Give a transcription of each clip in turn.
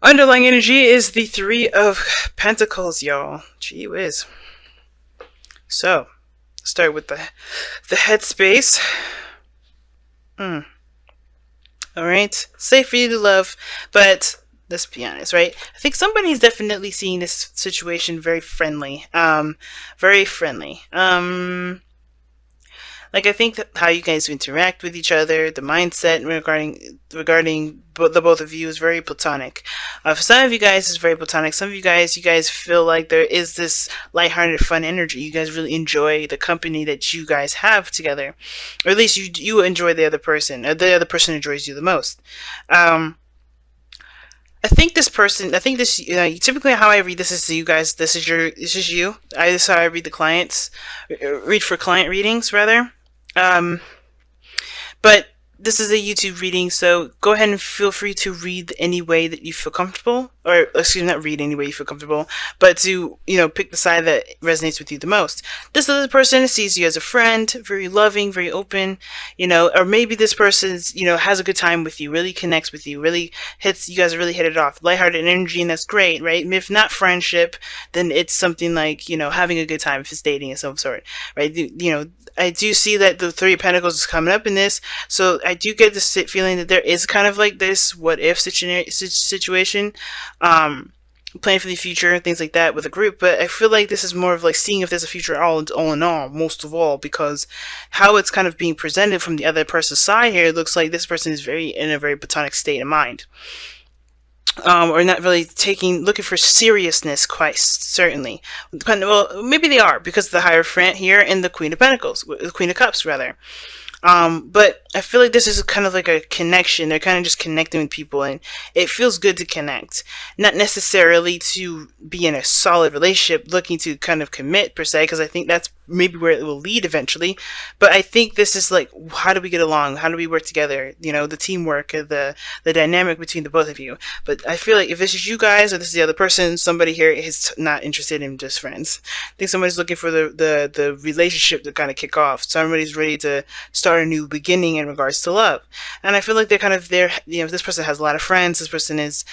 Underlying energy is the Three of Pentacles, y'all. Gee whiz. So, start with the headspace. Alright? Safe for you to love, but let's be honest, right? I think somebody's definitely seeing this situation very friendly. Very friendly. Like, I think that how you guys interact with each other, the mindset regarding the both of you is very platonic. For some of you guys, it's very platonic. Some of you guys feel like there is this lighthearted, fun energy. You guys really enjoy the company that you guys have together, or at least you enjoy the other person, or the other person enjoys you the most. I think this person. I think this. Typically, how I read this is you guys. This is your. This is you. This is how I read the clients. Read for client readings, rather. Um, but this is a YouTube reading, so go ahead and feel free to read any way that you feel comfortable, or excuse me, not read any way you feel comfortable, but to pick the side that resonates with you the most. This other person sees you as a friend, very loving, very open, or maybe this person's has a good time with you, really connects with you, really hits you guys really hit it off, lighthearted energy, and that's great, right? If not friendship, then it's something like having a good time if it's dating of some sort, right? I do see that the Three of Pentacles is coming up in this, so I do get this feeling that there is kind of like this what if situation, planning for the future and things like that with a group. But I feel like this is more of like seeing if there's a future all in all, most of all, because how it's kind of being presented from the other person's side here, it looks like this person is in a very platonic state of mind. Or not really looking for seriousness, quite certainly. Well, maybe they are because of the Hierophant here and the Queen of Pentacles, the Queen of Cups, rather. But I feel like this is kind of like a connection. They're kind of just connecting with people, and it feels good to connect. Not necessarily to be in a solid relationship, looking to kind of commit per se, because I think that's maybe where it will lead eventually. But I think this is like, how do we get along? How do we work together? The teamwork, the dynamic between the both of you. But I feel like if this is you guys or this is the other person, somebody here is not interested in just friends. I think somebody's looking for the relationship to kind of kick off. Somebody's ready to start a new beginning in regards to love. And I feel like they're kind of there, this person has a lot of friends, this person is,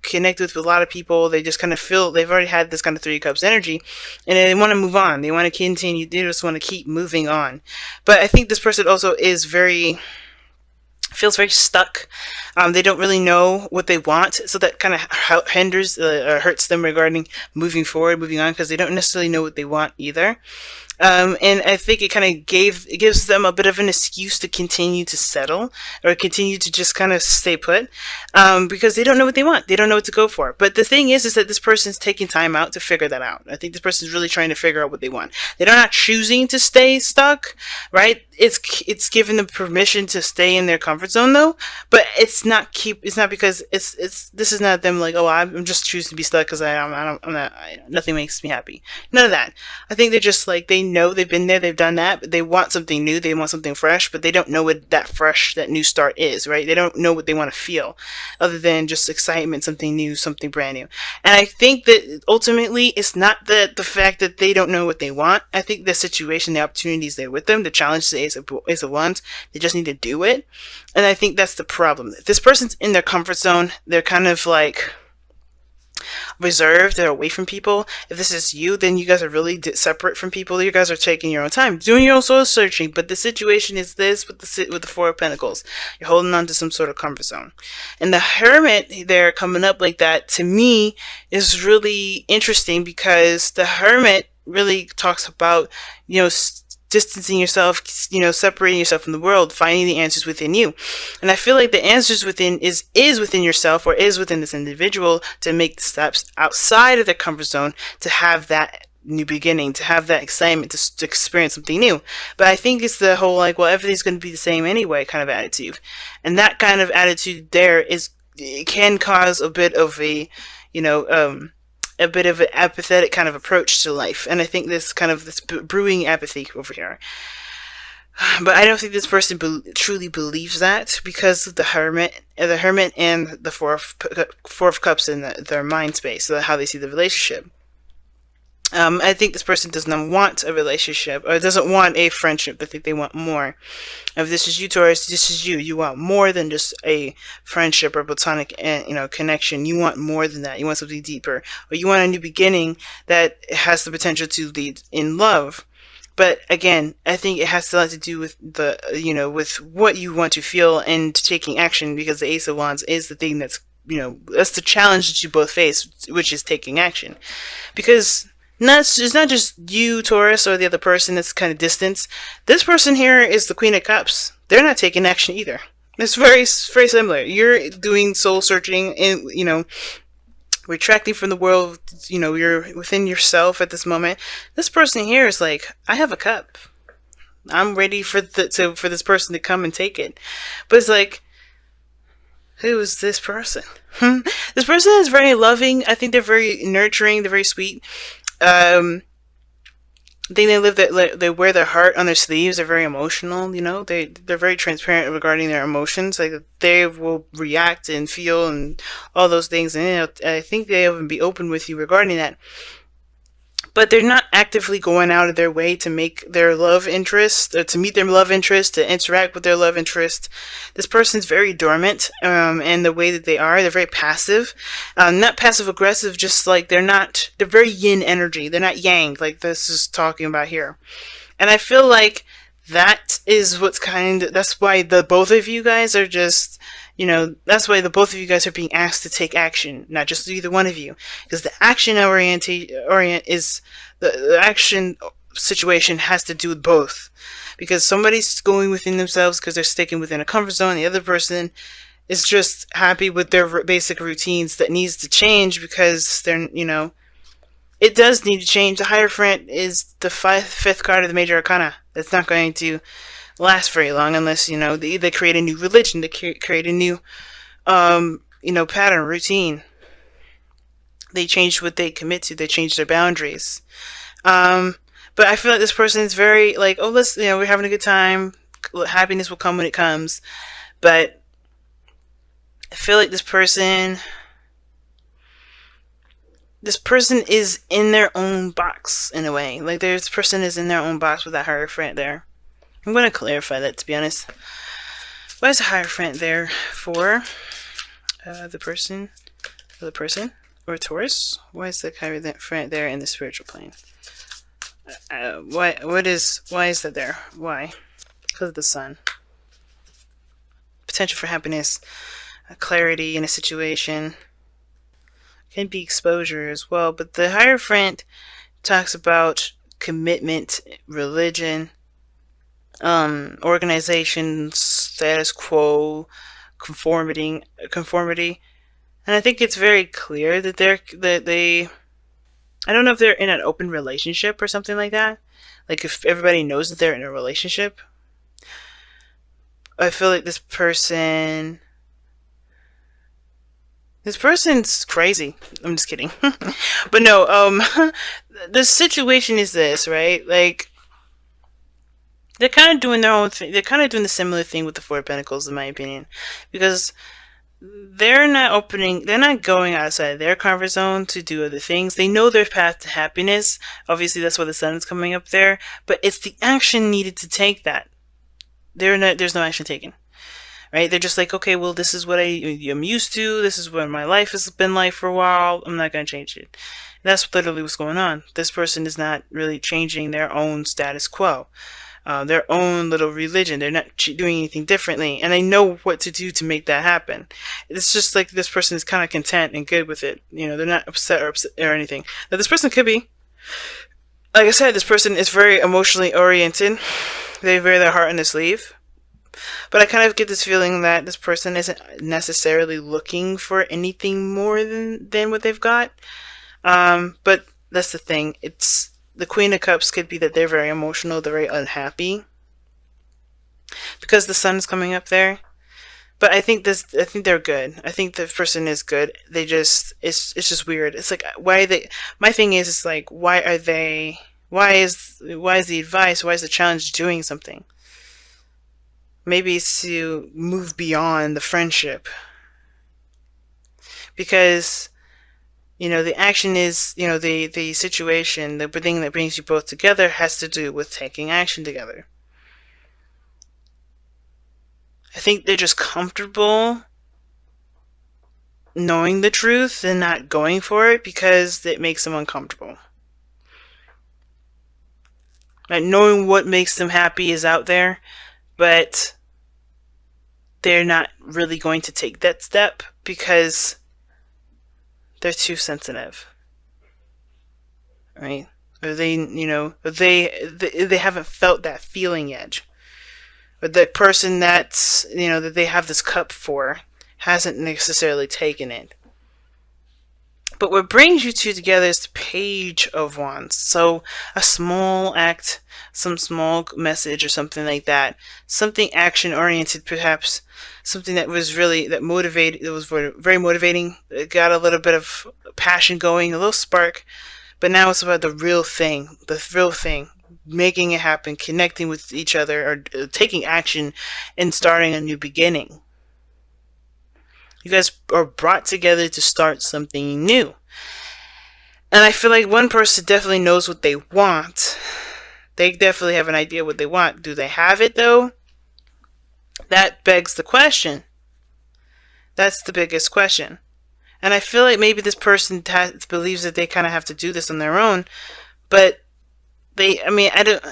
connected with a lot of people, they just kind of feel they've already had this kind of Three of Cups energy, and they want to move on, they want to continue, they just want to keep moving on. But I think this person also feels very stuck. They don't really know what they want, so that kind of hinders or hurts them regarding moving forward, moving on, because they don't necessarily know what they want either. And I think it kind of gives them a bit of an excuse to continue to settle or continue to just kind of stay put, because they don't know what they want. They don't know what to go for. But the thing is that this person's taking time out to figure that out. I think this person's really trying to figure out what they want. They're not choosing to stay stuck, right? It's giving them permission to stay in their comfort zone though, but it's not because this is not them like, oh, I'm just choosing to be stuck because I'm not, nothing makes me happy. None of that. I think they're just like, they know they've been there, they've done that, but they want something new, they want something fresh, but they don't know what that new start is, right? They don't know what they want to feel other than just excitement, something new, something brand new. And I think that ultimately it's not the fact that they don't know what they want. I think the situation, the opportunity is there with them, the challenge is a Wands. They just need to do it. And I think that's the problem. If this person's in their comfort zone, they're kind of like reserved, they're away from people. If this is you, then you guys are really separate from people. You guys are taking your own time, doing your own soul searching. But the situation is this with the Four of Pentacles. You're holding on to some sort of comfort zone. And the Hermit there coming up like that, to me, is really interesting because the Hermit really talks about, distancing yourself, separating yourself from the world, finding the answers within you. And I feel like the answers within is within yourself, or is within this individual, to make the steps outside of their comfort zone, to have that new beginning, to have that excitement, to experience something new. But I think it's the whole like, well, everything's going to be the same anyway kind of attitude. And that kind of attitude there it can cause a bit of an apathetic kind of approach to life. And I think this brewing apathy over here. But I don't think this person truly believes that, because of the Hermit and the Four of Cups in their mind space, so how they see the relationship. I think this person does not want a relationship or doesn't want a friendship. I think they want more. If this is you, Taurus, this is you. You want more than just a friendship or platonic, connection. You want more than that. You want something deeper, or you want a new beginning that has the potential to lead in love. But again, I think it has a lot to do with with what you want to feel and taking action, because the Ace of Wands is the thing that's the challenge that you both face, which is taking action. Because it's not just you, Taurus, or the other person that's kind of distance. This person here is the Queen of Cups. They're not taking action either. It's very similar. You're doing soul searching and, retracting from the world. You're within yourself at this moment. This person here is like, I have a cup. I'm ready for this person to come and take it. But it's like, who is this person? This person is very loving. I think they're very nurturing. They're very sweet. I think they wear their heart on their sleeves. They're very emotional. They're very transparent regarding their emotions. Like, they will react and feel and all those things. And I think they will be open with you regarding that. But they're not actively going out of their way to make their love interest, or to meet their love interest, to interact with their love interest. This person's very dormant, and the way that they're very passive. Not passive aggressive, just like they're very yin energy. They're not yang, like this is talking about here. And I feel like that's why the both of you guys are just, that's why the both of you guys are being asked to take action, not just either one of you, because the action the action situation has to do with both, because somebody's going within themselves because they're sticking within a comfort zone. The other person is just happy with their basic routines that needs to change because it does need to change. The Hierophant is the fifth card of the major arcana. It's not going to last very long unless, they create a new religion, they create a new, pattern, routine. They change what they commit to. They change their boundaries. But I feel like this person is very like, oh, we're having a good time. Happiness will come when it comes. But I feel like this person is in their own box in a way. Like, this person is in their own box with that Hierophant there. I'm going to clarify that, to be honest. Why is the Hierophant there for? The person or Taurus? Why is the Hierophant there in the spiritual plane? Why is that there? Why? Because of the sun. Potential for happiness, clarity in a situation. Can be exposure as well, but the Hierophant talks about commitment, religion, organization, status quo, conformity, and I think it's very clear that they. I don't know if they're in an open relationship or something like that. Like, if everybody knows that they're in a relationship. I feel like this person's crazy. I'm just kidding. But no, the situation is this, right? Like, they're kind of doing their own thing. They're kind of doing the similar thing with the Four of Pentacles, in my opinion. Because they're not going outside their comfort zone to do other things. They know their path to happiness. Obviously, that's why the sun is coming up there. But it's the action needed to take that. There's no action taken. Right? They're just like, okay, well, this is what I'm used to. This is what my life has been like for a while. I'm not going to change it. That's literally what's going on. This person is not really changing their own status quo. Their own little religion. They're not doing anything differently, and they know what to do to make that happen. It's just like this person is kind of content and good with it. They're not upset or anything. Now, this person could be, like I said, this person is very emotionally oriented. They wear their heart on their sleeve. But I kind of get this feeling that this person isn't necessarily looking for anything more than what they've got. But that's the thing. It's the Queen of Cups could be that they're very emotional, they're very unhappy because the sun is coming up there. But I think they're good. I think the person is good. It's just weird. It's like, why are they? My thing is, it's like, why are they? Why is the advice? Why is the challenge doing something? Maybe it's to move beyond the friendship, because The action is, the situation, the thing that brings you both together has to do with taking action together. I think they're just comfortable knowing the truth and not going for it because it makes them uncomfortable. Like, knowing what makes them happy is out there, but they're not really going to take that step because they're too sensitive, right? Or they haven't felt that feeling yet. But the person that they have this cup for hasn't necessarily taken it. But what brings you two together is the Page of Wands. So a small act, some small message or something like that. Something action oriented, perhaps. Something that was that motivated, it was very motivating. It got a little bit of passion going, a little spark. But now it's about the real thing, making it happen, connecting with each other, or taking action and starting a new beginning. You guys are brought together to start something new. And I feel like one person definitely knows what they want. They definitely have an idea what they want. Do they have it, though? That begs the question. That's the biggest question. And I feel like maybe this person believes that they kind of have to do this on their own. But I don't...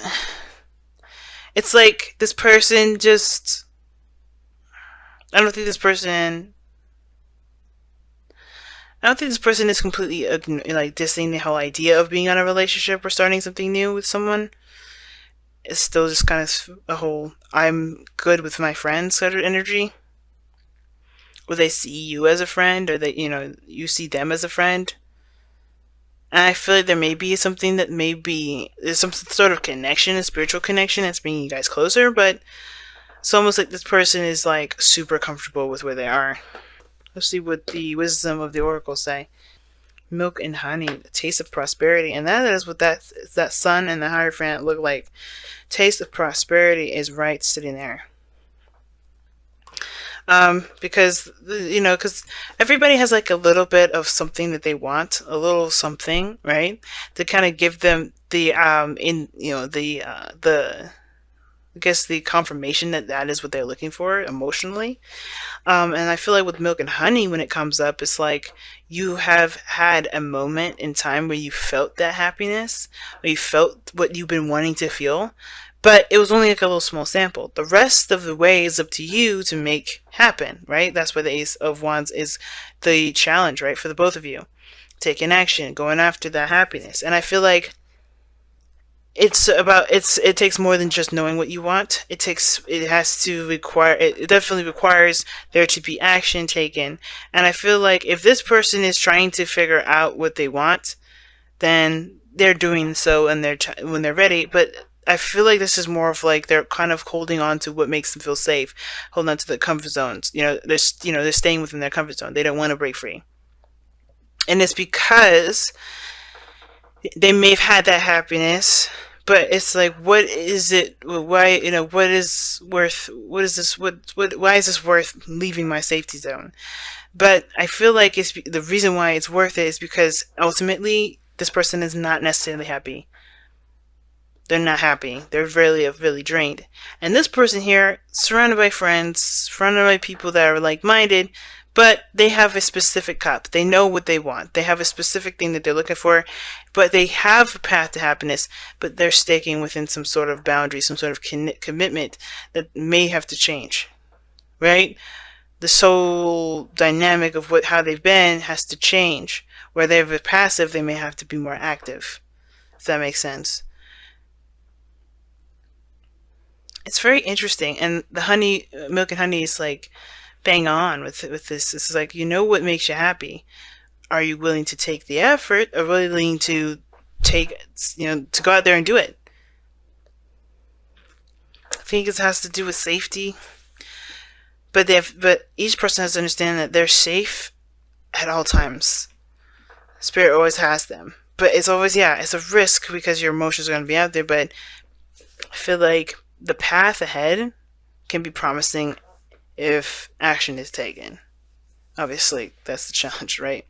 It's like this person just... I don't think this person is completely like dissing the whole idea of being in a relationship or starting something new with someone. It's still just kind of a whole I'm good with my friends sort of energy. Or they see you as a friend, or you see them as a friend. And I feel like there may be something that there's some sort of connection, a spiritual connection that's bringing you guys closer, but it's almost like this person is like super comfortable with where they are. Let's see what the wisdom of the oracle say. Milk and honey, the taste of prosperity. And that is what that sun and the Hierophant look like. Taste of prosperity is right sitting there. Because everybody has like a little bit of something that they want, a little something, right? To kind of give them the I guess the confirmation that is what they're looking for emotionally. And I feel like with milk and honey, when it comes up, it's like you have had a moment in time where you felt that happiness, or you felt what you've been wanting to feel, but it was only like a little small sample. The rest of the way is up to you to make happen, right? That's where the Ace of Wands is the challenge, right? For the both of you. Taking action, going after that happiness. And I feel like it takes more than just knowing what you want. It definitely requires there to be action taken. And I feel like if this person is trying to figure out what they want, then they're doing so and when they're ready. But I feel like this is more of like they're kind of holding on to what makes them feel safe, holding on to the comfort zones. They're staying within their comfort zone. They don't want to break free. And it's because they may have had that happiness, but it's like, what is it? Why, what is worth? What is this? Why is this worth leaving my safety zone? But I feel like the reason why it's worth it is because ultimately this person is not necessarily happy. They're not happy. They're really drained. And this person here, surrounded by friends, surrounded by people that are like-minded, but they have a specific cup. They know what they want. They have a specific thing that they're looking for, but they have a path to happiness, but they're staking within some sort of boundary, some sort of commitment that may have to change, right? The soul dynamic of how they've been has to change. Where they're passive, they may have to be more active, if that makes sense. It's very interesting, and the milk and honey is like bang on with this. This is like, what makes you happy. Are you willing to take the effort, or willing to to go out there and do it? I think it has to do with safety, but each person has to understand that they're safe at all times. Spirit always has them, but it's always it's a risk because your emotions are going to be out there. But I feel like the path ahead can be promising if action is taken. Obviously, that's the challenge, right?